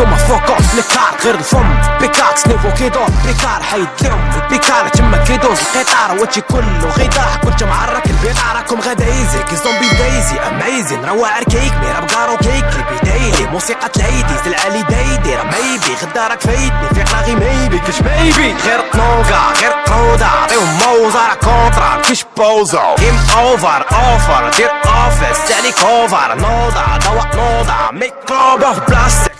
هما فوكوس بليكار غير الفم بيكاكس نيفو كيدور بريكار حيد لهم البيكار تما كيدوز القطار واتشي كله غيطاح كنت معرك البيضة راكم غدا ايزي كي زومبي دايزي اميزين روا عركيك ميرا بقارو كيك كليبي دايلي موسيقى العيدي العالي دايدي راه ميبي غدا راك فايتني في علاغي ميبي كاش ميبي غير طنوقة غير قرودة عطيهم موزة راه كونترا كيش بوزو جيم اوفر دير اوفيس تعني كوفر نوضة ضوء نوضة ميكروب اوف بلاستيك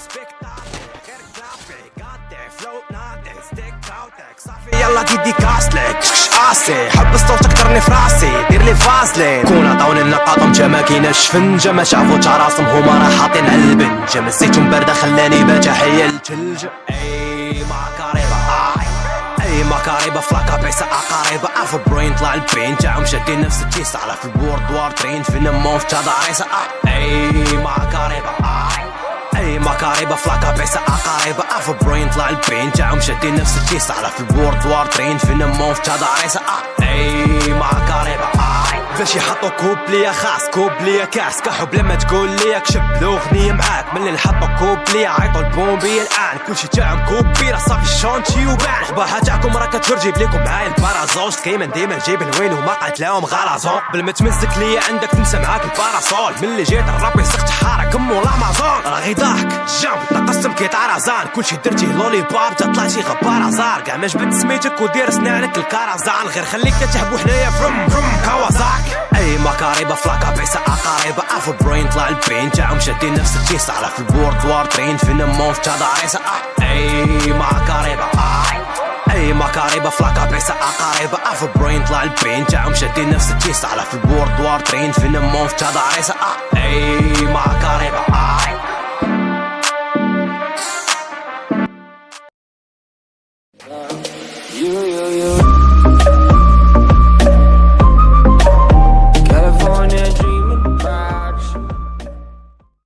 يلا ديدي كاسلك قاسي حب الصوت اكترني في راسي دير لي فازلين كون عطاوني النقاطهم جا ما كايناش فنجة ما شافو تا راسهم هما راه حاطين على البنجة من الزيتون باردة خلاني باجا حيا الثلج اي ماكاريبا اي ماكاريبا فلاكا بيسا اقاريبا اف بروين طلع البين تاعهم شادين نفس التيس على في البورد وار ترين في نموف تا داريسا اي ماكاريبا اي ماكاريبا فلاكا بيسا اقاريبا اف بروين طلع البين تاعهم شادين نفس التيس على في البورد وار ترين في نموف تا داريسا اي ماكاريبا باش يحطو كوب ليا خاص كوب ليا كاس كحب لما تقول ليا كشب الاغنية معاك من اللي نحطو كوب ليا عيطو البومبي الان كلشي تاعهم كوب بيرا صافي الشونتي وبان الخباحة تاعكم راك تفر جيب ليكم معايا البارازوش كيما ديما نجيب الوين وما قاتلاهم غلازون قبل ما تمزك ليا عندك تنسى معاك الباراسول من اللي جيت الراب يسقط حارك امو لامازون راه غي ضحك جنب تقسم كي طرزان كلشي درتيه لولي باب تا طلعتي غبار زار كاع ما جبت سميتك ودير سنانك الكرزان غير خليك تحبو حنايا فروم كوازاك اي ماكاريبا فلاكا بيسا اقاريبا اف بروين طلع البين تاعهم شادين نفس التيس على في البورد وار ترين في نموف تا داريسا اي ماكاريبا اي ماكاريبا فلاكا بيسا اقاريبا اف بروين طلع البين تاعهم شادين نفس التيس على في البورد وار ترين في نموف تا داريسا اي ماكاريبا